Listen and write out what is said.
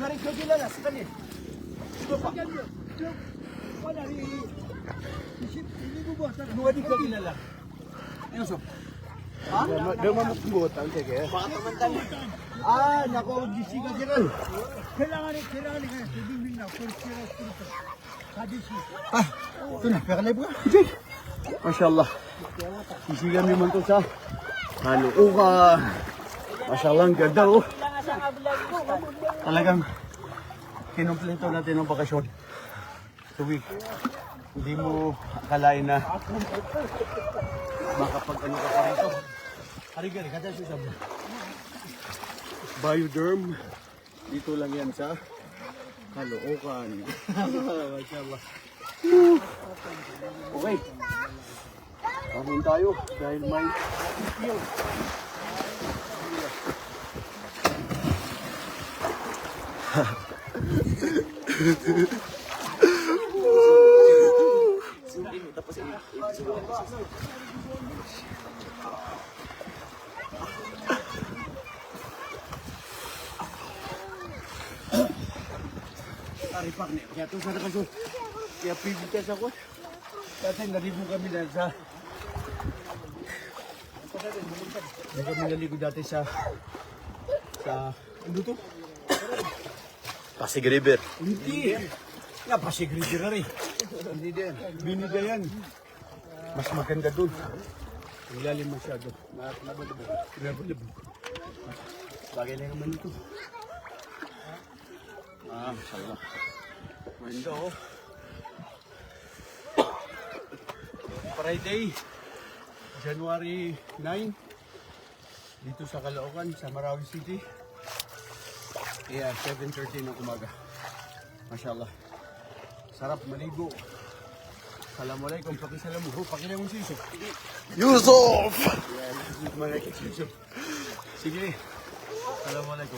hari kilala sa kanya. Ito pa. Wala rin. Hindi mo ba? Nuwadi ko kilala. Yusuf. Ha? Dama mo kumbutan kaya. Baka tamantan. Ah, nako, gisi ka dyan. Kailangan kaya. Tubing na. Ah, ito na. Kakalay po ka. Masya Allah. Sisigan naman to sa Haluukan. Masya Allah, ang ganda oh. Talagang kinumpleto natin ang bakasyon. Tuwig. Hindi mo akalain na makapag-ano ka pa rito. Harigari, kada siya sabi. Bioderm. Dito lang yan sa Haluukan. Masya Allah. Okay. Kamun tayo dahil may field. Aripak ni, kaya ito sa nakasyon. Kaya pibitas ako. Kasi naligo kami na sa... Hindi kami naligo dati sa... Ano to? Pasig River. Hindi. Nga, Pasig River na rin. Hindi din. Binida yan. Mas maganda dun. Ang lalim masyado. Nabalabog. Bagay na naman ito. Ah, mashallah. Maganda oh. Friday, January 9, dito sa Caloocan, sa Marawi City. Yeah, 7:30 ng umaga. Mashallah. Sarap maligo. Assalamualaikum, pakisalam mo. Pakilang mo si Yusuf. Yusuf! Yusuf. Sige. Assalamualaikum.